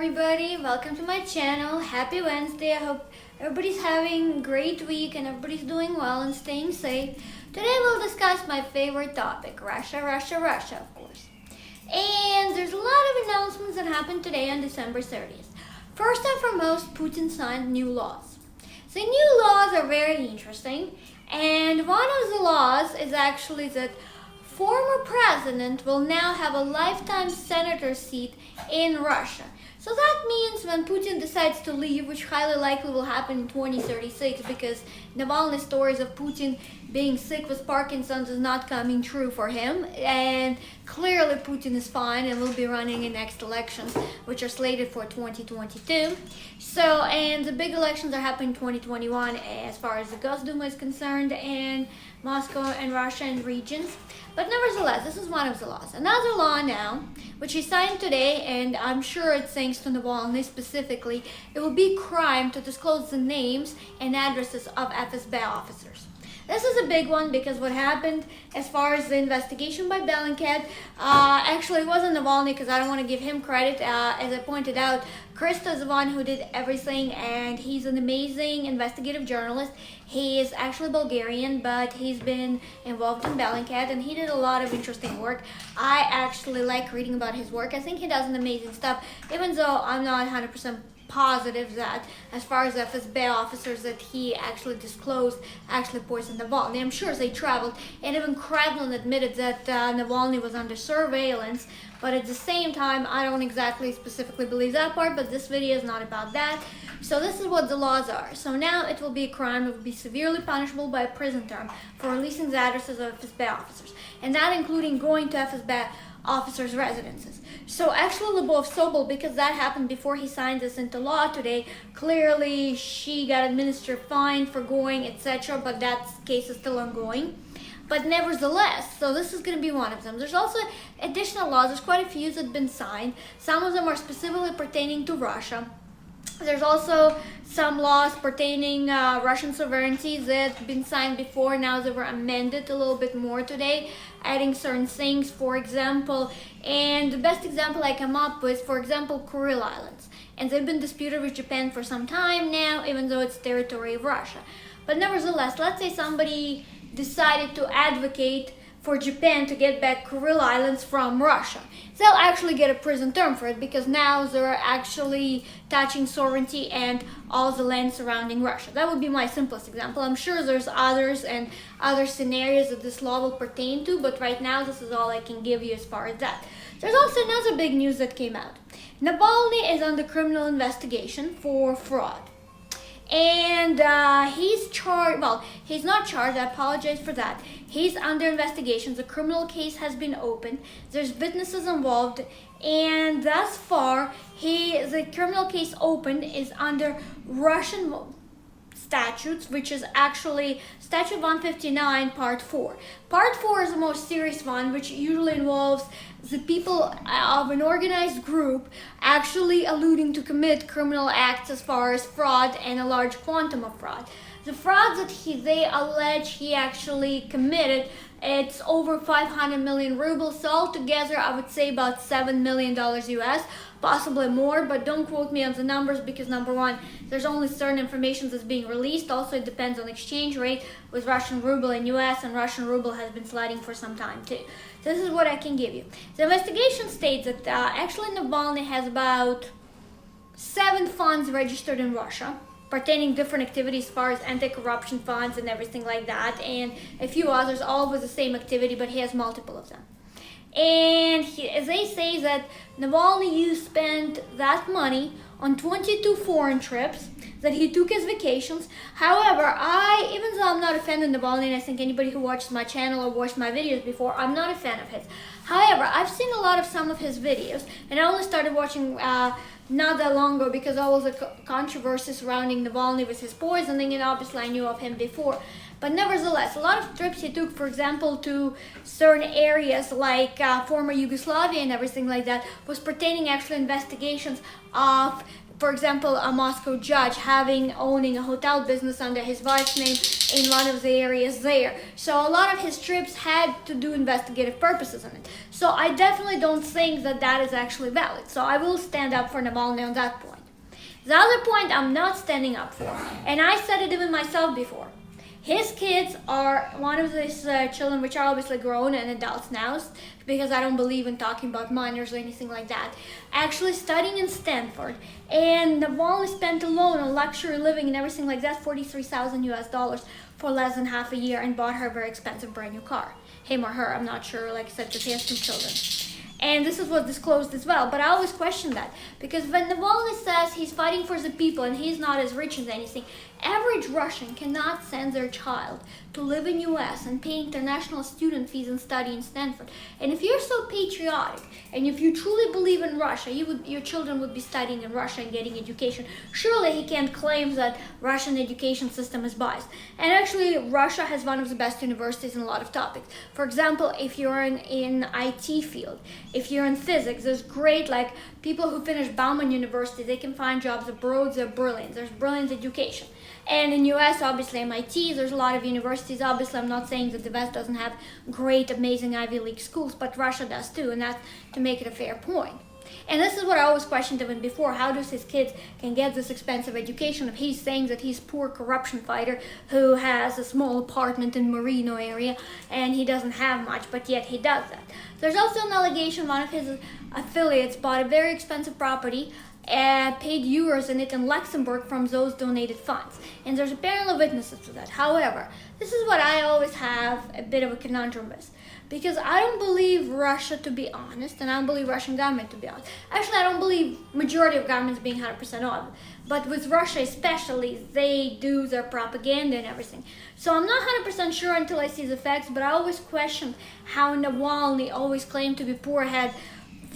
everybody, welcome to my channel. Happy Wednesday. I hope everybody's having a great week and everybody's doing well and staying safe. Today we'll discuss my favorite topic, Russia, of course. And there's a lot of announcements that happened today on December 30th. First and foremost, Putin signed new laws. The new laws are very interesting, and one of the laws is actually that former president will now have a lifetime senator seat in Russia. So that means when Putin decides to leave, which highly likely will happen in 2036 because Navalny's stories of Putin being sick with Parkinson's is not coming true for him, and clearly Putin is fine and will be running in next elections, which are slated for 2022. And the big elections are happening in 2021 as far as the Gosduma is concerned, and Moscow and Russia and regions. But nevertheless, this is one of the laws. Another law now, which he signed today, and I'm sure it's thanks to Navalny specifically, it will be crime to disclose the names and addresses of FBS officers. This is a big one because what happened as far as the investigation by Bellingcat, actually it wasn't Navalny because I don't want to give him credit. As I pointed out, Krista is the one who did everything, and he's an amazing investigative journalist. He is actually Bulgarian, but he's been involved in Bellingcat, and he did a lot of interesting work. I actually like reading about his work. I think he does an amazing stuff, even though I'm not 100% positive that as far as FSB officers that he actually disclosed actually poisoned Navalny. I'm sure they traveled, and even Kremlin admitted that Navalny was under surveillance, but at the same time I don't exactly specifically believe that part, but this video is not about that. So this is what the laws are. So now it will be a crime, it will be severely punishable by a prison term for releasing the addresses of FSB officers, and that including going to FSB officers' residences. So actually Lyubov Sobol, because that happened before he signed this into law today, clearly she got administered fine for going, etc., but that case is still ongoing. But nevertheless, so this is going to be one of them. There's also additional laws. There's quite a few that have been signed. Some of them are specifically pertaining to Russia. There's also some laws pertaining Russian sovereignty that have been signed before. Now they were amended a little bit more today, adding certain things, for example. And the best example I come up with, for example, Kuril Islands. And they've been disputed with Japan for some time now, even though it's territory of Russia. But nevertheless, let's say somebody decided to advocate for Japan to get back Kuril Islands from Russia. They'll actually get a prison term for it because now they're actually touching sovereignty and all the land surrounding Russia. That would be my simplest example. I'm sure there's others and other scenarios that this law will pertain to, but right now this is all I can give you as far as that. There's also another big news that came out. Navalny is under criminal investigation for fraud. And he's charged, well, he's not charged, I apologize for that. He's under investigation. The criminal case has been opened. There's witnesses involved, and thus far, the criminal case opened is under Russian statutes, which is actually Statute 159, Part 4. Part 4 is the most serious one, which usually involves the people of an organized group actually alluding to commit criminal acts as far as fraud and a large quantum of fraud. The fraud that they allege he actually committed, it's over 500 million rubles. So altogether, I would say about $7 million US, possibly more, but don't quote me on the numbers because number one, there's only certain information that's being released. Also, it depends on exchange rate with Russian ruble and US, and Russian ruble has been sliding for some time too. This is what I can give you. The investigation states that actually Navalny has about 7 funds registered in Russia, pertaining different activities as far as anti-corruption funds and everything like that, and a few others, all with the same activity, but he has multiple of them. And they say that Navalny spent that money on 22 foreign trips that he took as vacations. However, even though I'm not a fan of Navalny, and I think anybody who watches my channel or watched my videos before, I'm not a fan of his. However, I've seen a lot of some of his videos, and I only started watching not that long ago because all of the controversy surrounding Navalny with his poisoning, and obviously I knew of him before. But nevertheless, a lot of trips he took, for example, to certain areas like former Yugoslavia and everything like that, was pertaining actually investigations of for example, a Moscow judge owning a hotel business under his wife's name in one of the areas there. So a lot of his trips had to do investigative purposes on it. So I definitely don't think that that is actually valid. So I will stand up for Navalny on that point. The other point I'm not standing up for, and I said it even myself before. His kids are one of these children which are obviously grown and adults now, because I don't believe in talking about minors or anything like that, actually studying in Stanford. And Navalny spent alone on luxury living and everything like that, $43,000 for less than half a year, and bought her a very expensive brand new car. Him or her, I'm not sure, like I said, because he has 2 children. And this is what's disclosed as well. But I always question that, because when Navalny says he's fighting for the people and he's not as rich as anything, average Russian cannot send their child to live in US and pay international student fees and study in Stanford. And if you're so patriotic, and if you truly believe in Russia, your children would be studying in Russia and getting education. Surely he can't claim that Russian education system is biased. And actually, Russia has one of the best universities in a lot of topics. For example, if you're in IT field, if you're in physics, there's great, like, people who finish Bauman University, they can find jobs abroad, they're brilliant. There's brilliant education. And in US, obviously MIT, there's a lot of universities. Obviously, I'm not saying that the West doesn't have great, amazing Ivy League schools, but Russia does too, and that's to make it a fair point. And this is what I always questioned even before. How does his kids can get this expensive education if he's saying that he's a poor corruption fighter who has a small apartment in Merino area and he doesn't have much, but yet he does that. There's also an allegation one of his affiliates bought a very expensive property, paid euros in it in Luxembourg from those donated funds. And there's apparently witnesses to that. However, this is what I always have a bit of a conundrum with. Because I don't believe Russia to be honest, and I don't believe Russian government to be honest. Actually, I don't believe majority of governments being 100% honest. But with Russia especially, they do their propaganda and everything. So I'm not 100% sure until I see the facts, but I always question how Navalny always claimed to be poor, had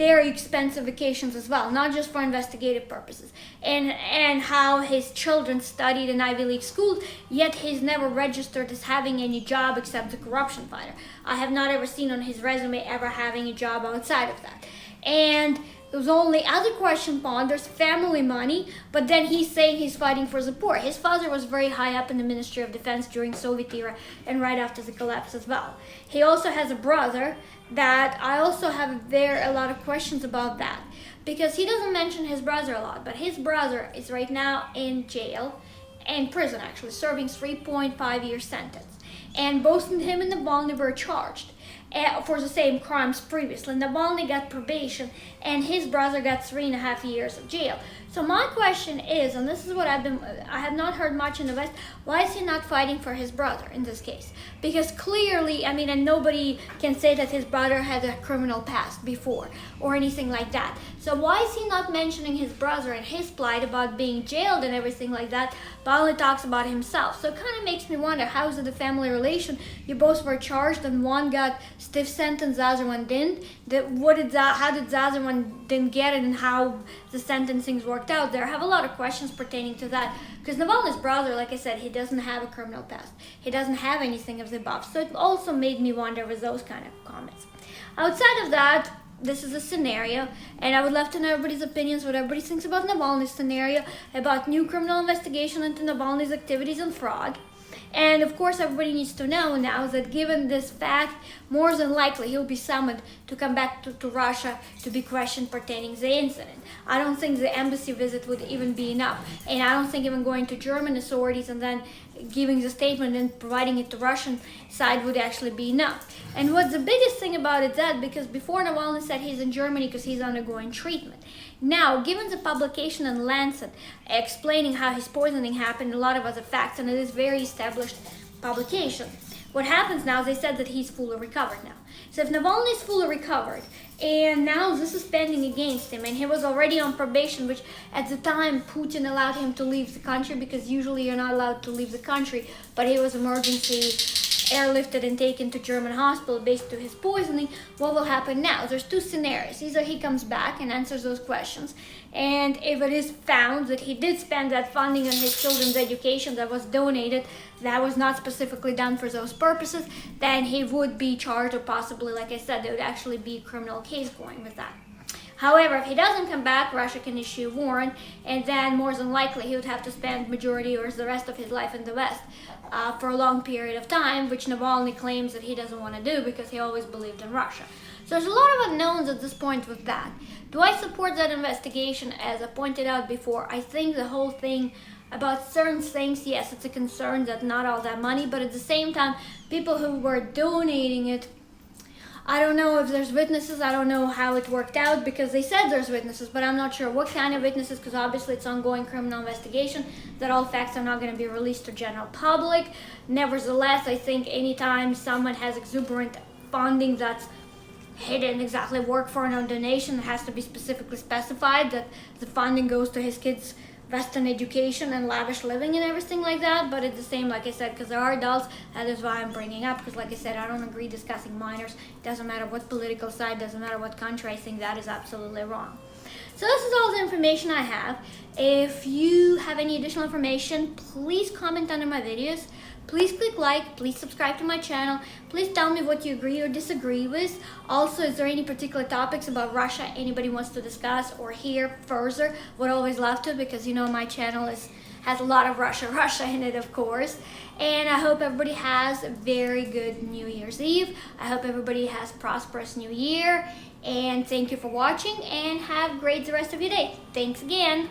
very expensive vacations as well, not just for investigative purposes, and how his children studied in Ivy League schools, yet he's never registered as having any job except the corruption fighter. I have not ever seen on his resume ever having a job outside of that. And the only other question ponders family money, but then he's saying he's fighting for the poor. His father was very high up in the Ministry of Defense during Soviet era and right after the collapse as well. He also has a brother that I also have a lot of questions about that, because he doesn't mention his brother a lot, but his brother is right now in jail, in prison actually, serving 3.5-year sentence. And both him and Navalny were charged for the same crimes previously. Navalny got probation and his brother got 3.5 years of jail. So my question is, and this is what I have not heard much in the West, why is he not fighting for his brother in this case? Because clearly, and nobody can say that his brother had a criminal past before or anything like that. So why is he not mentioning his brother and his plight about being jailed and everything like that, but only talks about himself? So it kind of makes me wonder, how is it a family relation? You both were charged and one got stiff sentence, the other one didn't. How did the other one didn't get it, and how the sentencings worked out there? I have a lot of questions pertaining to that, because Navalny's brother, like I said, he doesn't have a criminal past. He doesn't have anything of the above. So it also made me wonder with those kind of comments. Outside of that, this is a scenario, and I would love to know everybody's opinions, what everybody thinks about Navalny's scenario, about new criminal investigation into Navalny's activities and fraud. And of course, everybody needs to know now that given this fact, more than likely he'll be summoned to come back to Russia to be questioned pertaining to the incident. I don't think the embassy visit would even be enough. And I don't think even going to German authorities and then giving the statement and providing it to Russian side would actually be enough. And what's the biggest thing about it is that, because before Navalny said he's in Germany because he's undergoing treatment. Now, given the publication in Lancet explaining how his poisoning happened, a lot of other facts, and it is very established publication, what happens now is they said that he's fully recovered now. So if Navalny is fully recovered, and now this is pending against him, and he was already on probation, which at the time Putin allowed him to leave the country, because usually you're not allowed to leave the country, but he was emergency airlifted and taken to German hospital based to his poisoning. What will happen now? There's two scenarios. Either he comes back and answers those questions, and if it is found that he did spend that funding on his children's education that was donated, that was not specifically done for those purposes, then he would be charged, or possibly, like I said, there would actually be a criminal case going with that. However, if he doesn't come back, Russia can issue a warrant, and then more than likely he would have to spend majority or the rest of his life in the West for a long period of time, which Navalny claims that he doesn't want to do because he always believed in Russia. So there's a lot of unknowns at this point with that. Do I support that investigation? As I pointed out before, I think the whole thing about certain things, yes, it's a concern that not all that money, but at the same time, people who were donating it, I don't know if there's witnesses. I don't know how it worked out because they said there's witnesses, but I'm not sure what kind of witnesses because obviously it's ongoing criminal investigation that all facts are not going to be released to general public. Nevertheless, I think anytime someone has exuberant funding that's didn't exactly work for a donation, it has to be specifically specified that the funding goes to his kids' Western education and lavish living and everything like that. But it's the same, like I said, because there are adults. That is why I'm bringing up, because like I said, I don't agree discussing minors. It doesn't matter what political side, doesn't matter what country. I think that is absolutely wrong. So this is all the information I have. If you have any additional information, please comment under my videos. Please click like, please subscribe to my channel. Please tell me what you agree or disagree with. Also, is there any particular topics about Russia anybody wants to discuss or hear further? Would always love to, because you know my channel has a lot of Russia in it, of course. And I hope everybody has a very good New Year's Eve. I hope everybody has a prosperous New Year. And thank you for watching, and have great the rest of your day. Thanks again.